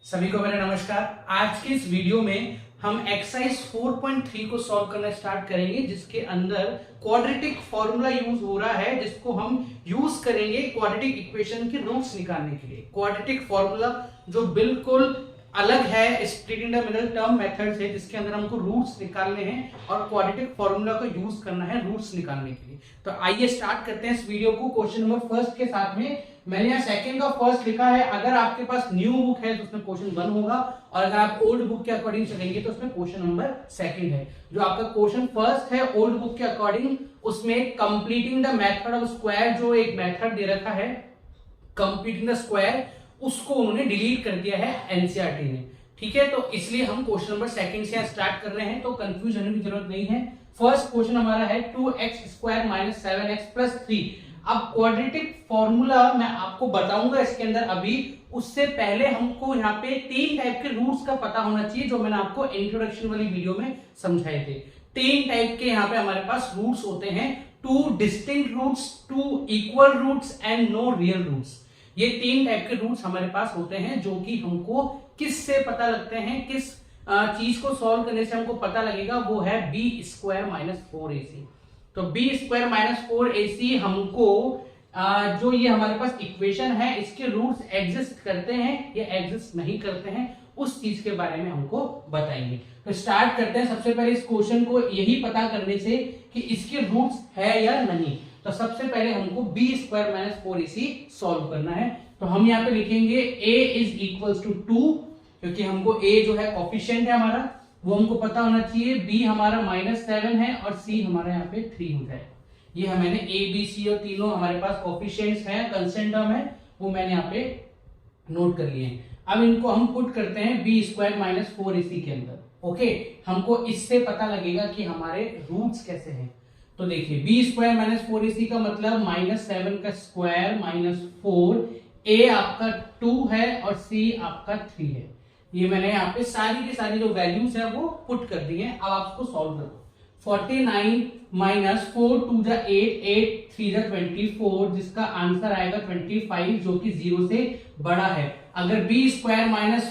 सभी को मेरा नमस्कार। आज के इस वीडियो में हम एक्सरसाइज 4.3 को सॉल्व करना स्टार्ट करेंगे, जिसके अंदर क्वाड्रेटिक फॉर्मूला यूज हो रहा है, जिसको हम यूज करेंगे क्वाड्रेटिक इक्वेशन के रूट्स निकालने के लिए। क्वाड्रेटिक फॉर्मूला जो बिल्कुल अलग है split in the middle term method से, जिसके अंदर हमको रूट्स निकालने हैं और क्वाड्रेटिक फॉर्मूला का यूज करना है रूट्स निकालने के लिए। तो आइए स्टार्ट करते हैं इस वीडियो को क्वेश्चन नंबर फर्स्ट के साथ में। मैंने यहाँ सेकंड का फर्स्ट लिखा है। अगर आपके पास न्यू बुक है तो उसमें क्वेश्चन 1 होगा, और अगर आप ओल्ड बुक के अकॉर्डिंग चलेंगे तो उसमें क्वेश्चन नंबर सेकंड है। जो आपका क्वेश्चन फर्स्ट है ओल्ड बुक के अकॉर्डिंग, उसमें completing the method of square जो एक मेथड दे रखा है कंप्लीटिंग द स्क्वायर, उसको उन्होंने डिलीट कर दिया है एनसीईआरटी ने। ठीक है, तो इसलिए हम क्वेश्चन नंबर सेकंड से स्टार्ट कर रहे हैं, तो कंफ्यूज होने की जरूरत नहीं है। फर्स्ट क्वेश्चन हमारा है 2x² - 7x + 3। अब क्वाड्रेटिक फॉर्मूला मैं आपको बताऊंगा इसके अंदर अभी, उससे पहले हमको यहाँ पे 3 टाइप के रूट्स का पता होना चाहिए, जो मैंने आपको इंट्रोडक्शन वाली वीडियो में समझाए थे। 3 टाइप के यहाँ पे हमारे पास रूट्स होते हैं, 2 distinct roots, 2 equal roots and no real roots. ये 3 टाइप के रूट्स हमारे पास होते हैं, जो कि हमको किससे पता लगते हैं, किस चीज को सॉल्व करने से हमको पता लगेगा, वो है b² - 4ac। तो b² - 4ac हमको जो ये हमारे पास इक्वेशन है, इसके रूट्स एग्जिस्ट करते हैं या एग्जिस्ट नहीं करते हैं, उस चीज के बारे में हमको बताएंगे। तो स्टार्ट करते हैं सबसे पहले इस क्वेश्चन को यही पता करने से कि इसके रूट्स है या नहीं। तो सबसे पहले हमको b² - 4ac सॉल्व करना है। तो हम यहाँ पे लिखेंगे a = 2, क्योंकि हमको a जो है कोफिशिएंट है हमारा, वो हमको पता होना चाहिए। b हमारा -7 है और c हमारा यहाँ पे 3 हो जाए। ये मैंने a b c और तीनों हमारे पास कोफिशिएंट्स हैं, कांस्टेंट टर्म है, वो मैंने यहाँ पे नोट कर लिए हैं। अब इनको हम पुट करते हैं b² - 4ac के अंदर। ओके, हमको इससे पता लगेगा कि हमारे रूट्स कैसे हैं। तो देखिए b² - 4ac का मतलब -7 का स्क्वायर -4, a आपका 2 है और c आपका 3 है। ये मैंने यहाँ पे सारी की सारी जो वैल्यूज है वो पुट कर दी है। अब आप इसको सॉल्व करो। 49 - 4 2 जा 8, 8 3 जा 24, जिसका आंसर आएगा 25, जो कि 0 से बड़ा है। अगर b² -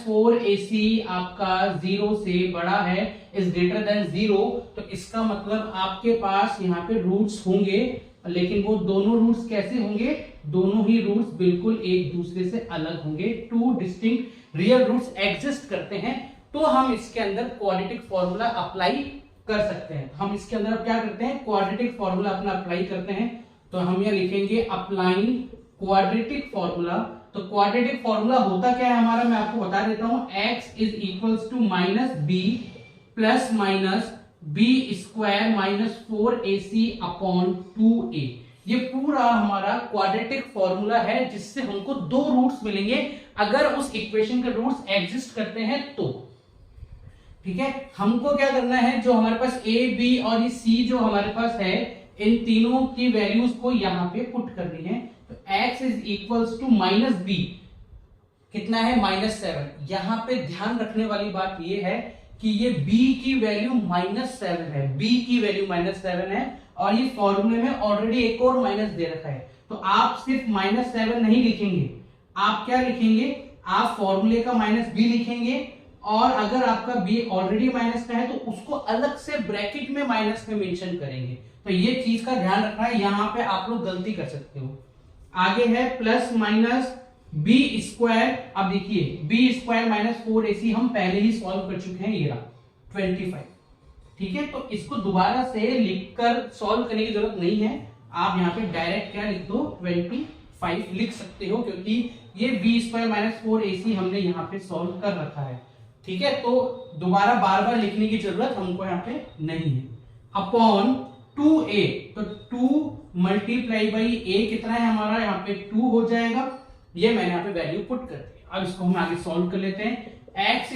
4ac आपका 0 से बड़ा है, इज ग्रेटर देन 0, तो इसका मतलब आपके पास यहाँ पे रूट्स होंगे, लेकिन वो दोनों रूट्स कैसे होंगे? दोनों ही रूट्स बिल्कुल एक दूसरे से अलग होंगे। 2 डिस्टिंक्ट रियल रूट्स एग्जिस्ट करते हैं, तो हम इसके अंदर क्वाड्रेटिक फॉर्मूला अप्लाई कर सकते हैं। हम इसके अंदर अब क्या करते हैं? क्वाड्रेटिक फॉर्मूला अपना अप्लाई करते हैं। तो हम ये लिखेंगे अप्लाइंग क्वाड्रेटिक फॉर्मूला। तो क्वाड्रेटिक फॉर्मूला होता क्या है हमारा, मैं आपको बता देता हूं। x = -b ± b² - 4ac/2a। ये पूरा हमारा क्वाड्रेटिक फॉर्मूला है, जिससे हमको 2 रूट्स मिलेंगे अगर उस इक्वेशन के रूट्स एग्जिस्ट करते हैं तो। ठीक है, हमको क्या करना है, जो हमारे पास a b और ये c जो हमारे पास है, इन तीनों की वैल्यूज को यहाँ पे पुट करनी है। तो x = -b कितना है? -7। यहाँ पे ध्यान रखने वाली बात ये है कि ये b की वैल्यू -7 है, b की वैल्यू -7 है, और ये फॉर्मूले में ऑलरेडी एक और माइनस दे रखा है। तो आप सिर्फ -7 नहीं लिखेंगे, आप क्या लिखेंगे? आप फॉर्मूले का -b लिखेंगे, और अगर आपका b ऑलरेडी माइनस का है तो उसको अलग से ब्रैकेट में माइनस में मेंशन करेंगे। तो ये चीज का ध्यान रखना है, यहां पे आप लोग गलती कर सकते हो। आगे है ± b²। अब देखिए b² - 4ac हम पहले ही सॉल्व कर चुके हैं, ये रहा 25। ठीक है, तो इसको दोबारा से लिखकर सॉल्व करने की जरूरत नहीं है। आप यहाँ पे डायरेक्ट क्या लिख दो? 25 लिख सकते हो, क्योंकि ये b² - 4ac हमने यहाँ पे सॉल्व कर रखा है। ठीक है, तो दोबारा बार बार लिखने की जरूरत हमको यहाँ पे नहीं है। अपॉन 2a, तो 2 × a कितना है हमारा? यहाँ पे 2 हो जाएगा। ये मैंने यहाँ पे वैल्यू पुट कर दी। अब इसको हम आगे सॉल्व कर लेते हैं। x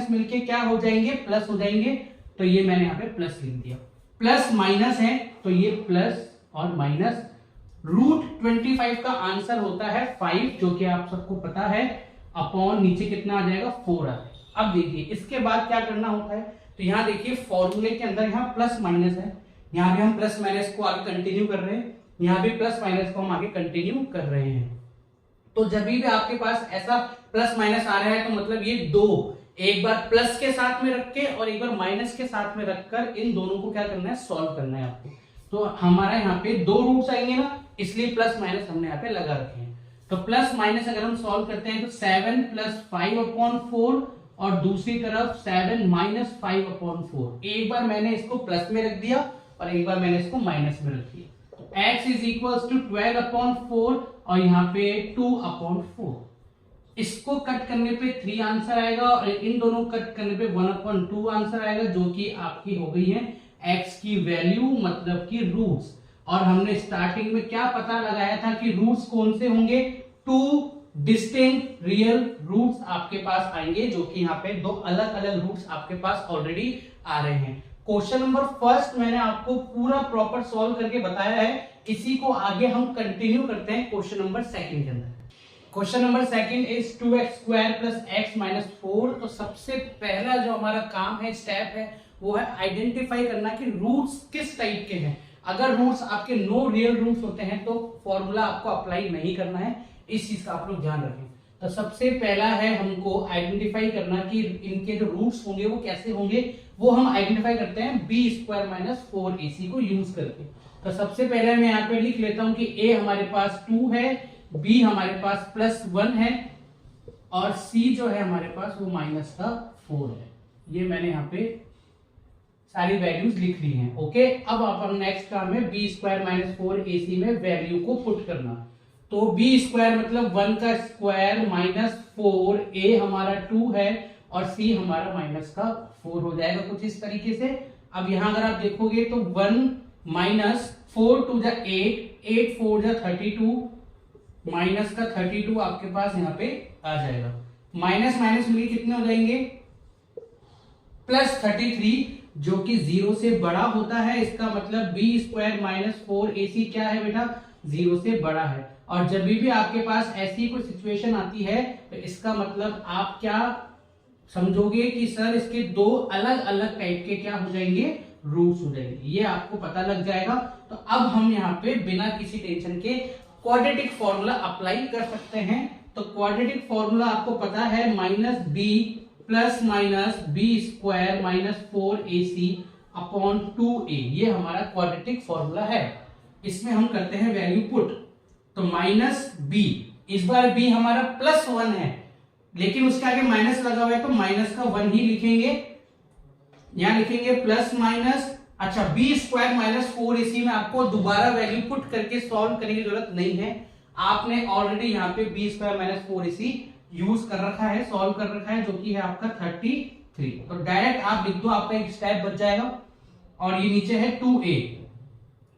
= मिलके क्या हो जाएंगे? प्लस हो जाएंगे। तो ये मैंने यहाँ पे प्लस लिख दिया। प्लस माइनस है तो ये प्लस और माइनस। √25 का आंसर होता है 5, जो कि आप सबको पता है। अपॉन नीचे कितना आ जाएगा? 4 आ जाएगा। अब देखिए इसके बाद क्या करना होता है। तो यहाँ देखिए फॉर्मूले के अंदर यहाँ प्लस माइनस है, यहाँ भी हम प्लस माइनस को आगे कंटिन्यू कर रहे हैं, यहाँ भी प्लस माइनस को हम आगे कंटिन्यू कर रहे हैं। तो जब भी आपके पास ऐसा प्लस माइनस आ रहा है तो मतलब ये दो, एक बार प्लस के साथ में रख के और एक बार माइनस के साथ में रखकर इन दोनों को क्या करना है, सॉल्व करना है आपको। तो हमारा यहाँ पे दो रूट्स आएंगे ना, इसलिए प्लस माइनस हमने यहाँ पे लगा रखे हैं। तो प्लस माइनस अगर हम सॉल्व करते हैं तो 7 + 5/4 और दूसरी तरफ 7 - 5/4। एक बार मैंने इसको प्लस में रख दिया और एक बार मैंने इसको माइनस में रख दिया। x = 12/4 और यहाँ पे 2/4। इसको कट करने पे 3 आंसर आएगा और इन दोनों कट करने पे 1/2 आंसर आएगा, जो कि आपकी हो गई है x की वैल्यू, मतलब कि रूट्स। और हमने स्टार्टिंग में क्या पता लगाया था कि रूट्स कौन से होंगे, 2 डिस्टिंक्ट रियल रूट्स आपके पास आएंगे, जो कि यहाँ पे दो अलग अलग रूट्स आपके पास ऑलरेडी आ रहे हैं। क्वेश्चन नंबर फर्स्ट मैंने आपको पूरा प्रॉपर सॉल्व करके बताया है, इसी को आगे हम कंटिन्यू करते हैं क्वेश्चन नंबर सेकंड के अंदर। Question number second is 2x² + x - 4। तो सबसे पहला जो हमारा काम है, स्टेप है, वो है आइडेंटिफाई करना कि रूट्स किस टाइप के हैं। अगर रूट्स आपके नो रियल रूट्स होते हैं तो फॉर्मूला आपको अप्लाई नहीं करना है, इस चीज का आप लोग ध्यान रखें। तो सबसे पहला है हमको आइडेंटिफाई करना कि इनके जो रूट्स होंगे वो कैसे होंगे, वो हम आइडेंटिफाई करते हैं b² - 4ac को यूज करके। तो सबसे पहले मैं यहाँ पे लिख लेता हूं कि a हमारे पास 2 है, b हमारे पास +1 है और c जो है हमारे पास वो -4 है। ये मैंने यहाँ पे सारी वैल्यूज लिख ली हैं। ओके, अब अपन नेक्स्ट काम है b² - 4ac में वैल्यू को पुट करना। तो b² मतलब 1 का स्क्वायर -4, a हमारा 2 है और c हमारा -4 हो जाएगा कुछ इस तरीके से। अब यहां अगर आप देखोगे तो 1 - 4 × 8, 8 × 4 = 32, -32 आपके पास यहाँ पे आ जाएगा। माइनस माइनस मिलके कितने हो जाएंगे, +33, जो कि 0 से बड़ा होता है। इसका मतलब b² - 4ac क्या है बेटा, 0 से बड़ा है। और जब भी आपके पास ऐसी कोई सिचुएशन आती है तो इसका मतलब आप क्या समझोगे कि सर इसके दो अलग अलग टाइप के क्या हो जाएंगे, रूट्स हो जाएंगे, ये आपको पता लग जाएगा। तो अब हम यहाँ पे बिना किसी टेंशन के क्वाड्रेटिक फॉर्मूला अप्लाई कर सकते हैं। तो क्वाड्रेटिक फॉर्मूला आपको पता है -b ± b² - 4ac/2a, ये हमारा क्वाड्रेटिक फॉर्मूला है। इसमें हम करते हैं वैल्यू पुट। तो -b, इस बार b हमारा +1 है, लेकिन उसके आगे माइनस लगा हुआ है तो माइनस का 1 ही लिखेंगे। यहां लिखेंगे +- अच्छा, b² - 4ac में आपको दोबारा वैल्यू पुट करके सॉल्व करने की जरूरत नहीं है। आपने ऑलरेडी यहाँ पे b² - 4ac यूज कर रखा है, सॉल्व कर रखा है, जो कि है आपका 33। तो डायरेक्ट आप लिख दो, आपका एक स्टेप बच जाएगा। और ये नीचे है 2a,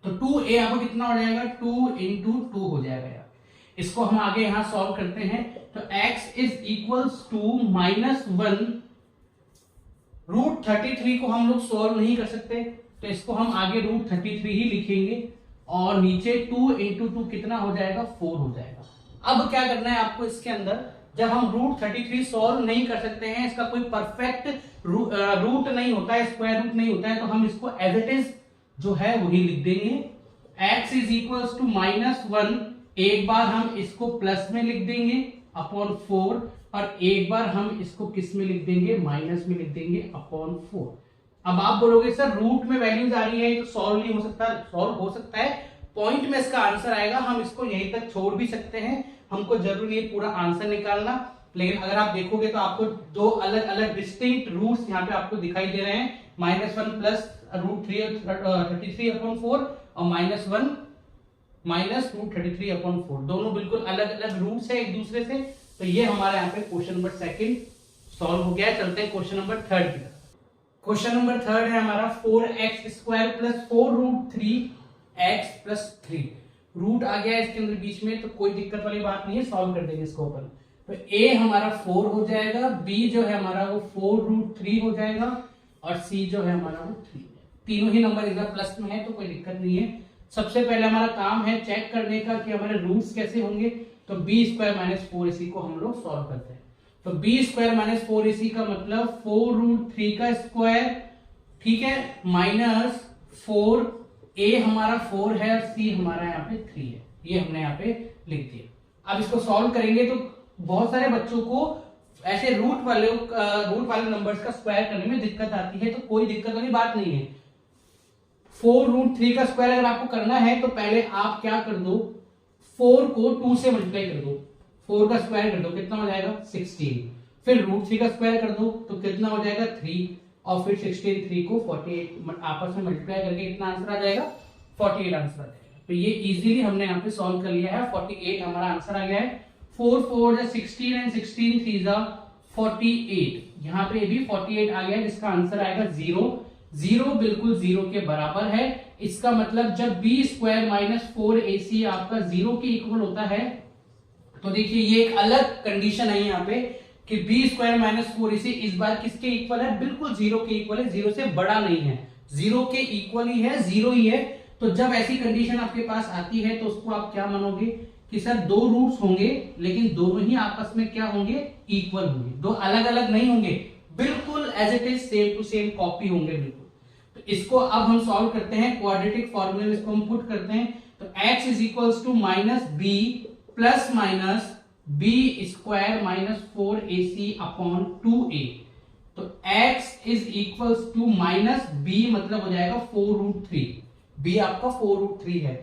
तो 2a आपको कितना हो जाएगा, 2 × 2 हो जाएगा यार। इसको हम आगे यहां सॉल्व करते हैं। तो x = -1, √33 को हम लोग सॉल्व नहीं कर सकते, तो इसको हम आगे √33 ही लिखेंगे और नीचे 2 × 2 कितना हो जाएगा, 4 हो जाएगा। अब क्या करना है आपको इसके अंदर, जब हम √33 सॉल्व नहीं कर सकते हैं, इसका कोई परफेक्ट रूट नहीं होता है, स्क्वायर रूट नहीं होता है, तो हम इसको एज इट इज जो है वही लिख देंगे। x = -1, एक बार हम इसको प्लस में लिख देंगे /4 और एक बार हम इसको किस में लिख देंगे, माइनस में लिख देंगे /4। अब आप बोलोगे सर रूट में वैल्यूज आ रही है तो सॉल्व नहीं हो सकता। सॉल्व हो सकता है, पॉइंट में इसका आंसर आएगा, हम इसको यहीं तक छोड़ भी सकते हैं, हमको जरूरी नहीं पूरा आंसर निकालना। लेकिन अगर आप देखोगे तो आपको दो अलग अलग डिस्टिंक्ट रूट्स यहाँ पे आपको दिखाई दे रहे हैं, -1 + √33/4 और -1 -√33/4, दोनों बिल्कुल अलग अलग रूट्स है एक दूसरे से। तो ये हमारे यहाँ पे क्वेश्चन नंबर सेकंड सॉल्व हो गया। चलते हैं क्वेश्चन नंबर थर्ड की तरफ। क्वेश्चन नंबर थर्ड है हमारा 4x² + 4√3x + 3। रूट आ गया इसके अंदर बीच में, तो कोई दिक्कत वाली बात नहीं है, सॉल्व कर देंगे इसको अपन। तो a हमारा 4 हो जाएगा, b जो है हमारा वो 4√3 हो जाएगा और c जो है हमारा वो 3 है। तीनों ही नंबर इधर प्लस में है तो कोई दिक्कत नहीं है। सबसे पहले हमारा काम है चेक करने का कि हमारे रूट्स कैसे होंगे। तो b² - 4ac को हम लोग सॉल्व करते हैं। तो b² - 4ac का मतलब 4√3 का स्क्वायर, ठीक है, -4, a हमारा 4 है और c हमारा यहाँ पे 3 है, ये हमने यहाँ पे लिख दिया। अब इसको सॉल्व करेंगे तो बहुत सारे बच्चों को ऐसे रूट वाले नंबर्स का स्क्वायर करने में दिक्कत आती है, तो कोई दिक्कत वाली बात नहीं है। 4√3 का स्क्वायर अगर आपको करना है तो पहले आप क्या कर दो, 4 को 2 से मल्टीप्लाई कर दो, 4 का स्क्वायर कर दो, कितना हो जाएगा 16। फिर √3 का स्क्वायर कर दो तो कितना हो जाएगा 3, और फिर 16 3 को 48 आपस में मल्टीप्लाई करके कितना आंसर आ जाएगा 48 आंसर आ जाएगा। तो ये इजीली हमने यहाँ पे सॉल्व कर लिया है, 48 हमारा आंसर आ गया है। 4 4 16 एंड 16 3 48, यहाँ पे भी 48 आ गया है जिसका आंसर आएगा 0। 0 बिल्कुल 0 के बराबर है, इसका मतलब जब b स्क्वायर माइनस 4ac आपका 0 के इक्वल होता है, तो देखिए ये एक अलग कंडीशन है यहाँ पे कि b स्क्वायर माइनस 4ac इस बार किसके इक्वल है, बिल्कुल 0 के इक्वल है, 0 से बड़ा नहीं है, 0 के इक्वल ही है, 0 ही है। तो जब ऐसी कंडीशन आपके पास आती है तो उसको आप क्या मानोगे कि सर दो रूट्स होंगे लेकिन दोनों ही आपस में क्या होंगे, इक्वल होंगे, दो अलग अलग नहीं होंगे, बिल्कुल as it is same to same copy होंगे बिल्कुल। तो इसको अब हम सॉल्व करते हैं, क्वाड्रेटिक फॉर्मूले में इसको हम पुट करते हैं। तो x is equals to minus b plus minus b square minus 4ac upon 2a। तो x is equals to minus b मतलब हो जाएगा 4√3, b आपका 4√3 है।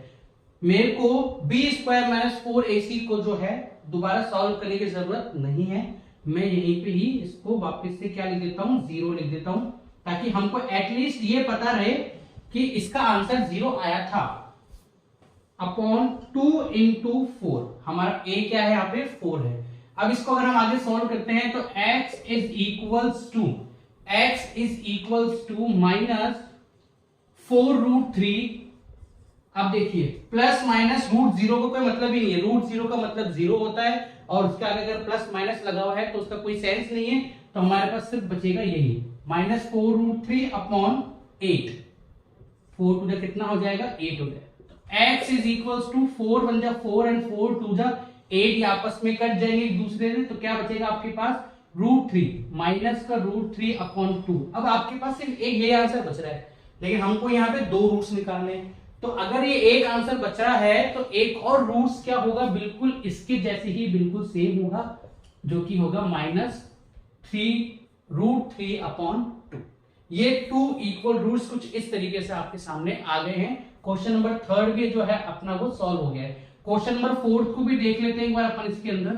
मेरे को b स्क्वायर माइनस 4ac को जो है दोबारा सॉल्व करने की जरूरत नहीं है, मैं यहीं पे ही इसको वापस से क्या लिख देता हूं, 0 लिख देता हूं, ताकि हमको एटलीस्ट ये पता रहे कि इसका आंसर 0 आया था। अपॉन 2 इंटू 4, हमारा a क्या है यहाँ पे 4 है। अब इसको अगर हम आगे सॉल्व करते हैं तो x is equals to minus 4√3। अब देखिए प्लस माइनस √0 को कोई मतलब ही नहीं है, √0 का मतलब 0 होता है और उसके आगे अगर प्लस माइनस लगा हुआ है तो उसका कोई सेंस नहीं है, तो हमारे पास सिर्फ बचेगा यही माइनस 4√3 अपॉन 8। 4 टू जा कितना हो जाएगा 8 हो जाएगा। तो x इज इक्वल्स टू 4 बन जा 4 एंड 4 टू जा 8, ये आपस में कट जाएंगे एक दूसरे से, तो क्या बचेगा आपके पास √3 माइनस का √3 अपॉन 2। अब आपके पास सिर्फ एक ये आंसर बच रहा है, लेकिन हमको यहाँ पे दो रूट्स निकालने हैं। तो अगर ये एक आंसर बच रहा है तो एक और रूट्स क्या होगा, बिल्कुल इसके जैसे ही बिल्कुल सेम होगा, जो कि होगा माइनस 3√3 अपॉन 2। ये 2 इक्वल रूट्स कुछ इस तरीके से आपके सामने आ गए हैं। क्वेश्चन नंबर 3 भी जो है अपना वो सॉल्व हो गया है। क्वेश्चन नंबर 4 को भी देख लेते हैं एक बार अपन इसके अंदर।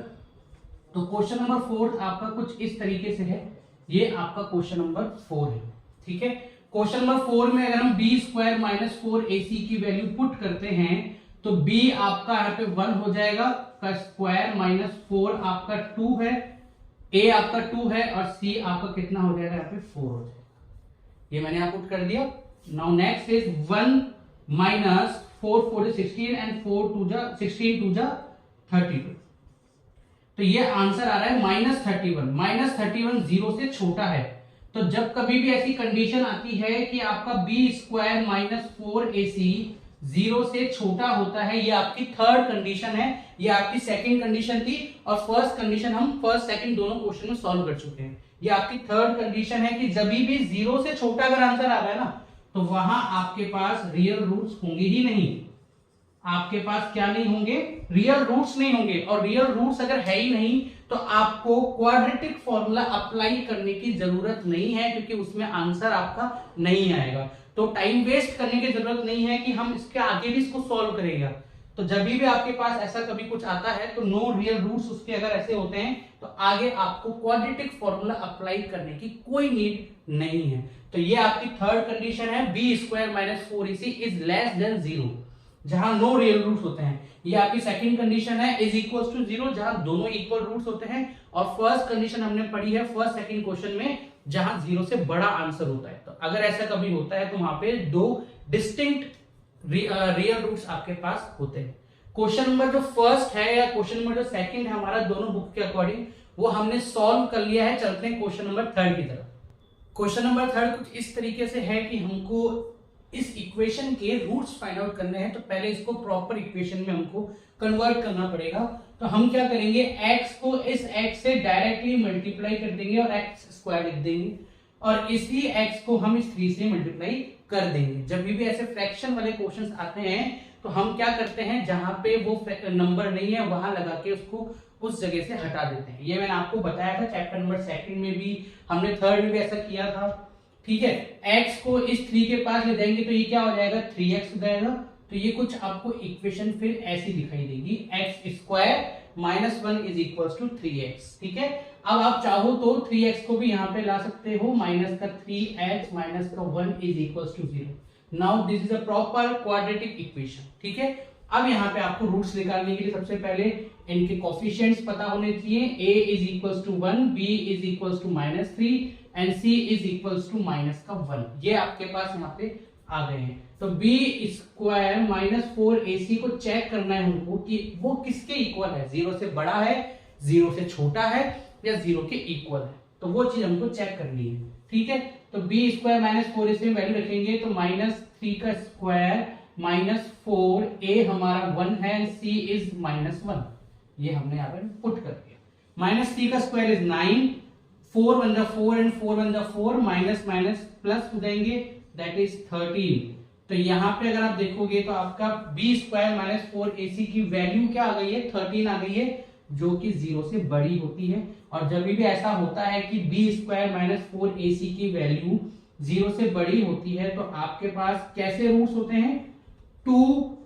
तो क्वेश्चन नंबर 4 आपका कुछ इस तरीके से है, ये आपका क्वेश्चन नंबर 4 है, ठीक है। क्वेश्चन नंबर 4 में अगर हम b स्क्वायर माइनस 4ac की वैल्यू पुट करते हैं तो b आपका यहाँ पे 1 हो जाएगा, का स्क्वायर माइनस 4 आपका 2 है, a आपका 2 है और c आपका कितना हो जाएगा यहाँ पे 4 हो जाएगा। ये मैंने यहाँ पुट कर दिया। Now next is 1 minus 4 4 16 and 4 two जा 16 टू जा 32। तो ये आंसर आ रहा है माइनस 31। माइनस 31 0 से छोटा है, तो जब कभी भी ऐसी कंडीशन आती है कि आपका b स्क्वायर माइनस 4ac 0 से छोटा होता है, ये आपकी थर्ड कंडीशन है, ये आपकी सेकंड कंडीशन थी और फर्स्ट कंडीशन हम फर्स्ट सेकंड दोनों क्वेश्चन में सॉल्व कर चुके हैं। ये आपकी थर्ड कंडीशन है कि जब भी 0 से छोटा अगर आंसर आ रहा है ना, तो वहां आपके पास रियल रूट्स होंगे ही नहीं, आपके पास क्या नहीं होंगे, रियल रूट्स नहीं होंगे। और रियल रूट्स अगर है ही नहीं तो आपको क्वाड्रेटिक फॉर्मूला अप्लाई करने की जरूरत नहीं है, क्योंकि उसमें आंसर आपका नहीं आएगा। तो टाइम वेस्ट करने की जरूरत नहीं है कि हम इसके आगे भी इसको सॉल्व करेंगे। तो जब भी आपके पास ऐसा कभी कुछ आता है तो नो रियल रूट्स उसके अगर ऐसे होते हैं तो आगे आपको क्वाड्रेटिक फॉर्मूला अप्लाई करने की कोई नीड नहीं है। तो ये आपकी थर्ड कंडीशन है, b square minus 4ac is less than 0, जहां नो रियल रूट्स होते हैं। ये आपकी सेकंड कंडीशन है, इज इक्वल्स टू 0, जहां दोनों इक्वल रूट्स होते हैं। और फर्स्ट कंडीशन हमने पढ़ी है फर्स्ट सेकंड क्वेश्चन में, जहां 0 से बड़ा आंसर होता है। तो अगर ऐसा कभी होता है तो वहां पे दो डिस्टिंक्ट रियल रूट्स आपके पास होते हैं। क्वेश्चन नंबर जो फर्स्ट है या क्वेश्चन नंबर जो सेकंड है हमारा दोनों बुक के अकॉर्डिंग, वो हमने सॉल्व कर लिया है। चलते हैं क्वेश्चन नंबर 3 की तरफ। क्वेश्चन नंबर 3 कुछ इस तरीके से है कि हमको इस इक्वेशन के रूट्स फाइंड आउट करने हैं, तो पहले इसको प्रॉपर इक्वेशन में हमको कन्वर्ट करना पड़ेगा। तो हम क्या करेंगे, x को इस x से डायरेक्टली मल्टीप्लाई कर देंगे और x स्क्वायर लिख देंगे, और इसी x को हम इस 3 से मल्टीप्लाई कर देंगे। जब भी ऐसे फ्रैक्शन वाले क्वेश्चंस आते हैं तो हम क्या करते हैं, जहां पे वो नंबर नहीं है वहां लगा के उसको उस जगह से हटा देते हैं। ये मैंने आपको बताया था चैप्टर नंबर 2 में भी, हमने 3rd में भी ऐसा किया था। ठीक है, x को इस 3 के पास ले जाएंगे तो ये क्या हो जाएगा, 3x हो जाएगा। तो ये कुछ आपको इक्वेशन फिर ऐसी दिखाई देगी, x² - 1 = 3x। ठीक है, अब आप चाहो तो 3x को भी यहाँ पे ला सकते हो, -3x - 1 = 0। Now this is a proper quadratic equation. ठीक है, अब यहाँ पे आपको रूट्स निकालने के लिए सबसे पहले इनके कोफिशिएंट्स पता होने चाहिए। a = 1, b = -3 and c = -1। ये आपके पास यहाँ पे आ गए हैं। तो b² - 4ac को चेक करना है हमको कि वो किसके इक्वल है, 0 से बड़ा है, 0 से छोटा है या 0 के इक्वल है। तो वो चीज हमको चेक करनी है। ठीक है, तो b² - 4ac में वैल्यू रखेंगे तो -3² - 4, a हमारा 1 है, c इज -1। ये हमने यहाँ पर पुट कर दिया। -3² is 9, 4 × 1 = 4 and 4 × 1 = 4, minus minus plus हो जाएंगे, दैट इज 13। तो यहाँ पे अगर आप देखोगे तो आपका b² - 4ac की वैल्यू क्या आ गई है, 13 आ गई है, जो कि 0 से बड़ी होती है। और जब भी ऐसा होता है कि b² - 4ac की वैल्यू 0 से बड़ी होती है तो आपके पास कैसे रूट्स होते हैं, 2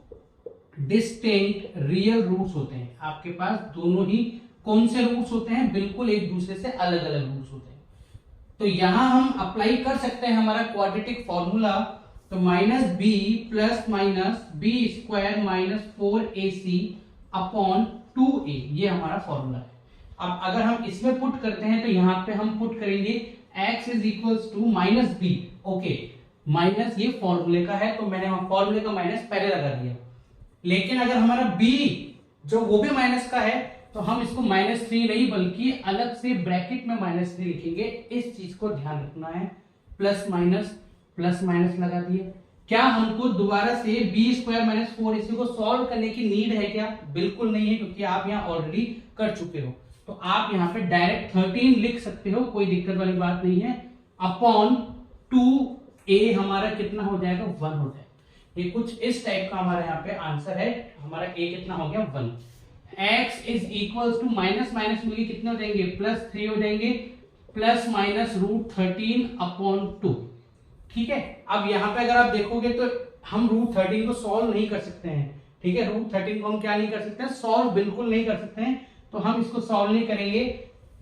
डिस्टिंक्ट रियल रूट्स होते हैं। आपके पास दोनों ही कौन से रूट्स होते हैं, बिल्कुल एक दूसरे से अलग अलग रूट्स होते हैं। तो यहां हम अप्लाई कर सकते हैं हमारा क्वाड्रेटिक फॉर्मूला। तो -b ± b² - 4ac upon 2a, ये हमारा फॉर्मूला है। अब अगर हम इसमें पुट करते हैं तो यहाँ पे हम पुट करेंगे x = -b। ओके, माइनस ये फॉर्मूले का है तो मैंने फॉर्मूले का माइनस पहले लगा दिया। लेकिन अगर हमारा b जो वो भी माइनस का है तो हम इसको -3 नहीं बल्कि अलग से ब्रैकेट में -3 लिखेंगे। इस चीज को ध्यान रखना है, प्लस माइनस लगा दिए। क्या हमको दोबारा से b² - 4ac को सॉल्व करने की नीड है क्या, बिल्कुल नहीं है, क्योंकि आप यहाँ ऑलरेडी कर चुके हो। तो आप यहाँ पे डायरेक्ट 13 लिख सकते हो, कोई दिक्कत वाली बात नहीं है। अपॉन 2a हमारा कितना हो जाएगा, 1 हो जाएगा। ये कुछ इस टाइप का हमारा यहाँ पे आंसर है। हमारा a कितना हो गया, 1। x = माइनस मिलके कितने हो जाएंगे, +3 हो जाएंगे, ±√13 अपॉन 2। ठीक है, अब यहाँ पे अगर आप देखोगे तो हम √13 को सॉल्व नहीं कर सकते हैं। ठीक है, √13 को हम क्या नहीं कर सकते हैं, सॉल्व बिल्कुल नहीं कर सकते हैं। तो हम इसको सॉल्व नहीं करेंगे,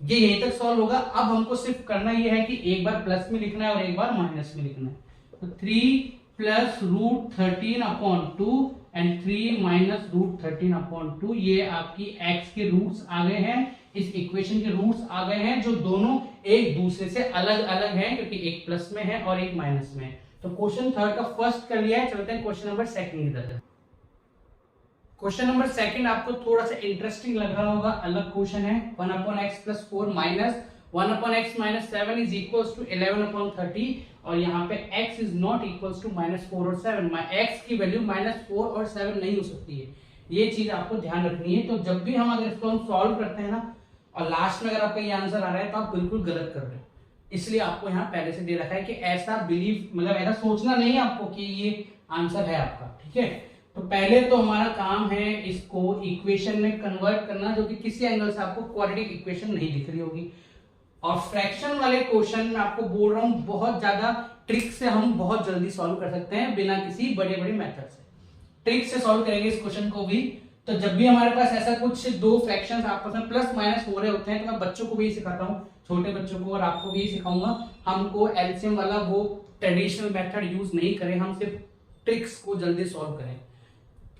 ये यहीं तक सॉल्व होगा। अब हमको सिर्फ करना ये है कि एक बार प्लस में लिखना है और एक बार माइनस में लिखना है। तो 3 + √13 अपॉन 2 एंड 3 - √13 अपॉन 2, ये आपकी x के रूट्स आ गए हैं, इस इक्वेशन के रूट्स आ गए हैं, जो दोनों एक दूसरे से अलग अलग हैं, क्योंकि एक प्लस में है और एक माइनस में है। तो क्वेश्चन 3 का फर्स्ट कर लिया है, चलते हैं क्वेश्चन नंबर 2 की तरफ। क्वेश्चन नंबर 2 आपको थोड़ा सा इंटरेस्टिंग लग रहा होगा, अलग क्वेश्चन है। 1/x + 4 - 1/x - 7 = 11/30 और यहाँ पे x is not equals to -4 और 7। x की वैल्यू -4 और 7 नहीं हो सकती है, ये चीज आपको ध्यान रखनी है। तो जब भी हम अगर इसको हम सॉल्व करते हैं ना और लास्ट में अगर आपका ये आंसर आ रहा है तो आप बिल्कुल गलत कर रहे हो। इसलिए आपको यहाँ पहले से दे रखा है कि ऐसा बिलीव, मतलब ऐसा सोचना नहीं है आपको कि ये आंसर है आपका। ठीक है, तो पहले तो हमारा काम है इसको इक्वेशन में कन्वर्ट करना, जो कि किसी एंगल से आपको क्वाड्रेटिक इक्वेशन नहीं दिख रही होगी। और फ्रैक्शन वाले क्वेश्चन में आपको बोल रहा हूं, बहुत ज्यादा ट्रिक से हम बहुत जल्दी सॉल्व कर सकते हैं, बिना किसी बड़े बड़े मेथड से। ट्रिक से सॉल्व करेंगे इस क्वेश्चन को भी। तो जब भी हमारे पास ऐसा कुछ दो फ्रैक्शंस आपस में प्लस माइनस हो रहे होते हैं तो मैं बच्चों को भी सिखाता हूँ, छोटे बच्चों को, और आपको भी सिखाऊंगा। हमको एलसीएम वाला वो ट्रेडिशनल मेथड यूज नहीं करें, हम सिर्फ ट्रिक्स को जल्दी सॉल्व करें।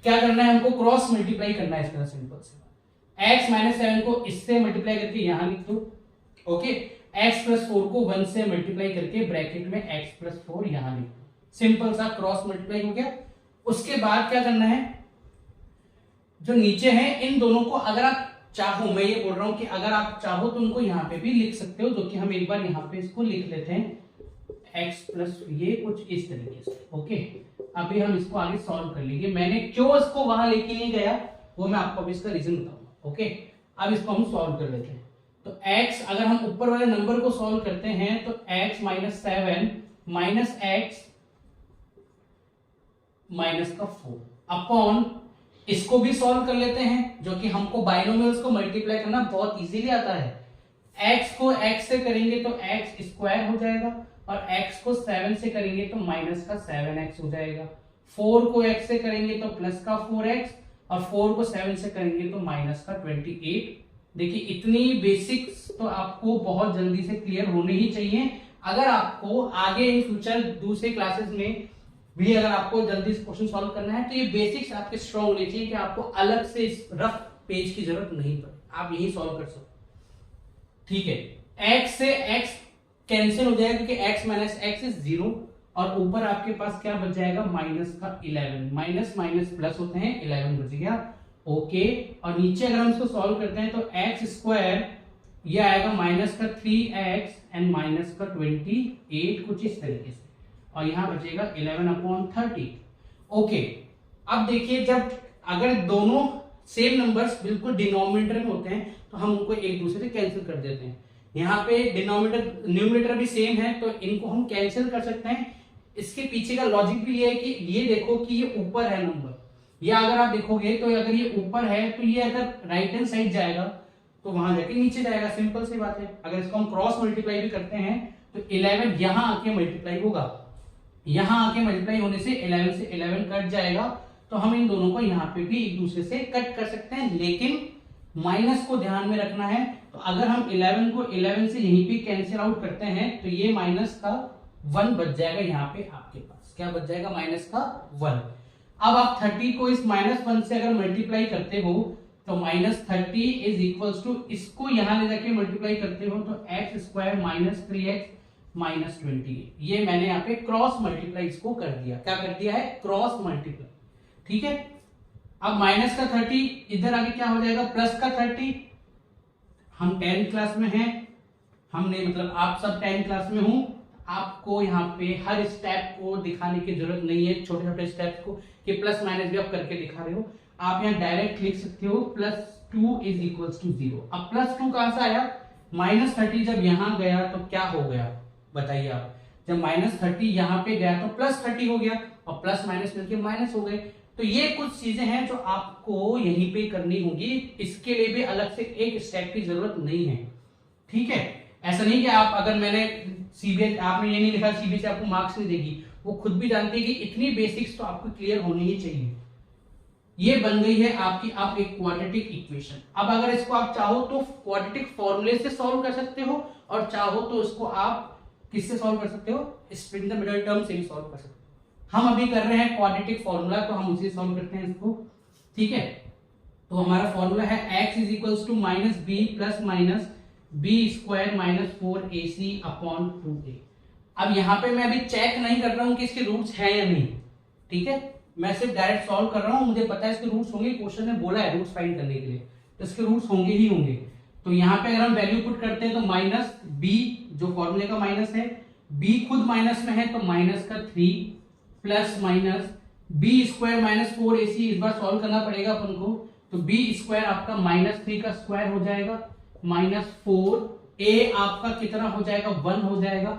क्या करना है, हमको क्रॉस मल्टीप्लाई करना है। इसका सिंपल से x - 7 को इससे मल्टीप्लाई करके यहां लिख दो। ओके, x + 4 को 1 से मल्टीप्लाई करके ब्रैकेट में x + 4 यहां लिख दो। सिंपल सा क्रॉस मल्टीप्लाई हो गया। उसके बाद क्या करना है, जो नीचे है इन दोनों को अगर आप चाहो, मैं ये बोल रहा हूं कि अगर आप चाहो तो उनको यहां पे भी लिख सकते हो, जो कि हम एक बार यहां पे इसको लिख लेते हैं x + ये कुछ इस तरीके से। ओके, अभी हम इसको आगे सॉल्व कर लेंगे। मैंने क्यों इसको वहां लेके नहीं गया वो मैं आपको अभी इसका रीजन बताऊंगा। ओके, अब इसको हम सॉल्व कर लेते हैं। तो x, अगर हम ऊपर वाले नंबर को सॉल्व करते हैं तो x - 7 - x - 4, अपॉन इसको भी सॉल्व कर लेते हैं, जो कि हमको बाइनोमियल्स को मल्टीप्लाई करना बहुत इजीली आता है। x को x से करेंगे तो x स्क्वायर हो जाएगा, और x को 7 से करेंगे तो माइनस का 7x हो जाएगा। 4 को x से करेंगे तो प्लस का 4x, और 4 को 7 से करेंगे तो माइनस का 28। देखिए इतनी बेसिक्स तो आपको बहुत जल्दी से क्लियर होने ही चाहिए। अगर आपको आगे इन फ्यूचर दूसरे क्लासेस में भी अगर आपको जल्दी से क्वेश्चन सॉल्व करना है तो ये बेसिक्स आपके स्ट्रांग होने चाहिए कि आपको अलग से इस रफ पेज की जरूरत नहीं पड़े, आप यही सॉल्व कर सकते। ठीक है, x से x कैंसिल हो जाएगा क्योंकि x माइनस x इज 0, और ऊपर आपके पास क्या बच जाएगा माइनस का 11, माइनस माइनस प्लस होते हैं 11 बच गया। ओके, और नीचे अगर हम इसको सॉल्व करते हैं तो x स्क्वायर ये आएगा माइनस का 3x एंड माइनस का 28 कुछ इस तरीके से, और यहां बचेगा 11/30। ओके, अब देखिए जब अगर दोनों सेम नंबर्स बिल्कुल डिनोमिनेटर में होते हैं तो हम उनको एक दूसरे से कैंसिल कर देते हैं। यहाँ पे डिनोमिनेटर न्यूमरेटर भी सेम है तो इनको हम कैंसिल कर सकते हैं। इसके पीछे का लॉजिक भी ये है कि ये देखो कि ये ऊपर है नंबर, या अगर आप देखोगे तो अगर ये ऊपर है तो ये अगर राइट हैंड साइड जाएगा तो वहां जाके नीचे जाएगा, सिंपल सी बात है। अगर इसको हम क्रॉस मल्टीप्लाई भी करते हैं तो 11 यहां आके मल्टीप्लाई होगा, यहां आके मल्टीप्लाई होने से 11 से 11 कट जाएगा, तो हम इन दोनों को यहाँ पे भी एक दूसरे से कट कर सकते हैं, लेकिन माइनस को ध्यान में रखना है। तो अगर हम 11 को 11 से यहीं पे कैंसिल आउट करते हैं तो ये माइनस का 1 बच जाएगा, यहाँ पे आपके पास क्या बच जाएगा माइनस का 1। अब आप 30 को इस -1 से अगर मल्टीप्लाई करते हो तो -30 इज इक्वल्स टू, इसको यहां ले जाके मल्टीप्लाई करते हो तो x square minus 3x minus 20। ये मैंने यहाँ पे क्रॉस मल्टीप्लाई इसको कर दिया, क्या कर दिया है क्रॉस मल्टीप्लाई। ठीक है, अब माइनस का 30 इधर आगे क्या हो जाएगा प्लस का 30। हम 10th क्लास में हैं, हमने मतलब आप सब 10th क्लास में हूं, आपको यहाँ पे हर स्टेप को दिखाने की जरूरत नहीं है, छोटे छोटे स्टेप्स को कि प्लस माइनस भी आप करके दिखा रहे हो। आप यहाँ डायरेक्ट लिख सकते हो +2 इज इक्वल्स टू 0। अब +2 कहां से आया, -30 जब यहां गया तो क्या हो गया बताइए आप, जब -30 यहां पे गया तो +30 हो गया, और प्लस माइनस मिलके माइनस हो गए। तो ये कुछ चीजें हैं जो आपको यहीं पे करनी होगी, इसके लिए भी अलग से एक स्टेप की जरूरत नहीं है। ठीक है, ऐसा नहीं कि आप अगर मैंने सीबीएसई आपने ये नहीं लिखा सीबीएसई आपको मार्क्स नहीं देगी, वो खुद भी जानती है कि इतनी बेसिक्स तो आपको क्लियर होनी ही चाहिए। ये बन गई है आपकी आप एक क्वाड्रेटिक इक्वेशन। अब अगर इसको आप चाहो तो क्वाड्रेटिक फॉर्मूले से सॉल्व कर सकते हो, और चाहो तो इसको आप किससे सॉल्व कर सकते हो, स्प्लिट द मिडल टर्म से भी सॉल्व कर सकते हो। हम अभी कर रहे हैं क्वाड्रेटिक फॉर्मूला, तो हम उसे सॉल्व करते हैं इसको। ठीक है, तो हमारा फॉर्मूला है x is equals to -b plus minus b square minus 4ac upon 2a। अब यहाँ पे मैं अभी चेक नहीं कर रहा हूँ कि इसके रूट्स हैं या नहीं, ठीक है, मैं सिर्फ डायरेक्ट सॉल्व कर रहा हूँ, मुझे पता है इसके रूट्स होंगे, क्वेश्चन ने बोला है रूट्स फाइंड करने के लिए, तो इसके रूट्स होंगे ही होंगे। तो यहाँ पे अगर हम वैल्यू पुट करते हैं तो -b जो फॉर्मूले का माइनस है, b खुद माइनस में है तो माइनस का 3 plus minus b square minus 4ac, इस बार सॉल्व करना पड़ेगा अपन को, तो b स्क्वायर आपका -3 का स्क्वायर हो जाएगा -4, a आपका कितना हो जाएगा 1 हो जाएगा,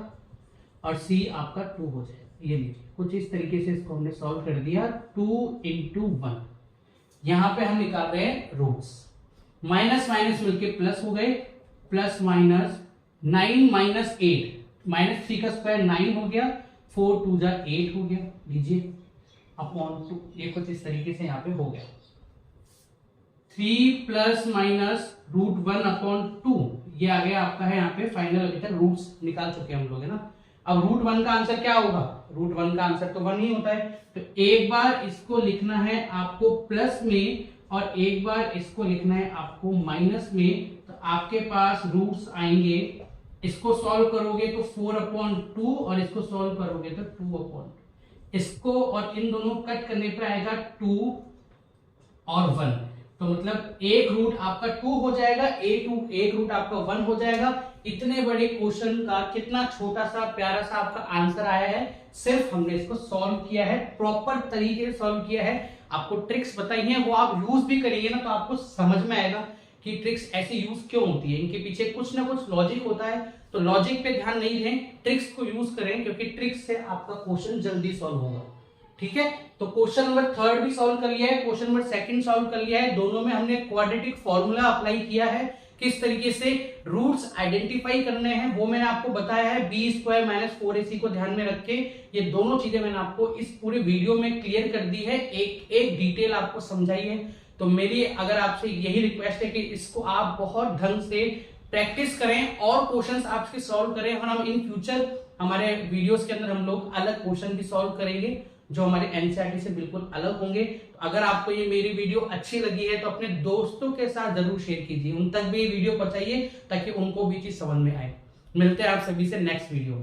और c आपका 2 हो जाएगा। ये लीजिए कुछ इस तरीके से इसको हमने सॉल्व कर दिया, 2 × 1। यहां पे हम निकाल रहे हैं रूट्स, माइनस माइनस मिलके प्लस हो गए, प्लस माइनस 9 माइनस 8, -3 का स्क्वायर 9 हो गया, 4 2 जा 8 हो गया, लीजिए अपॉन 2, ये कुछ इस तरीके से यहाँ पे हो गया। 3 प्लस माइनस √1 अपॉन 2, ये आ गया आपका है यहाँ पे फाइनल। अभी तक रूट्स निकाल चुके हैं हम लोग, है ना। अब √1 का आंसर क्या होगा, √1 का आंसर तो 1 ही होता है, तो एक बार इसको लिखना है आपको प्लस में और एक बार इसको लिखना है आपको माइनस में, तो आपके पास रूट्स आएंगे, इसको सॉल्व करोगे तो 4/2 और इसको सॉल्व करोगे तो 2/2, इसको और इन दोनों कट करने पे आएगा 2 और 1, तो मतलब एक रूट आपका 2 हो जाएगा, एक रूट आपका 1 हो जाएगा। इतने बड़े क्वेश्चन का कितना छोटा सा प्यारा सा आपका आंसर आया है, सिर्फ हमने इसको सॉल्व किया है, प्रॉपर तरीके से सॉल्व किया है, आपको ट्रिक्स बताई हैं, वो आप यूज भी करिए ना तो आपको समझ में आएगा कि ट्रिक्स ऐसे यूज क्यों होती है, इनके पीछे कुछ ना कुछ लॉजिक होता है। तो लॉजिक पे ध्यान नहीं दें, ट्रिक्स को यूज करें, क्योंकि ट्रिक्स से आपका क्वेश्चन जल्दी सॉल्व होगा। ठीक है, तो क्वेश्चन नंबर थर्ड भी सॉल्व कर लिया है, क्वेश्चन नंबर सेकंड सॉल्व कर लिया है। दोनों में हमने क्वाड्रेटिक फॉर्मूला अप्लाई किया है, किस तरीके से रूट्स आइडेंटिफाई करने हैं वो मैंने आपको बताया है। बी स्क्वायर माइनस 4ac को ध्यान में रख के ये दोनों चीजें मैंने आपको इस पूरे वीडियो में क्लियर कर दी है, एक एक डिटेल आपको समझाई है। तो मेरी अगर आपसे यही रिक्वेस्ट है कि इसको आप बहुत ढंग से प्रैक्टिस करें और क्वेश्चंस आपके सॉल्व करें, और हम इन फ्यूचर हमारे वीडियोस के अंदर हम लोग अलग क्वेश्चन भी सॉल्व करेंगे जो हमारे एनसीईआरटी से बिल्कुल अलग होंगे। तो अगर आपको ये मेरी वीडियो अच्छी लगी है तो अपने दोस्तों के साथ जरूर शेयर कीजिए, उन तक भी ये वीडियो पहुंचाइए ताकि उनको भी चीज समझ में आए। मिलते हैं आप सभी से नेक्स्ट वीडियो में।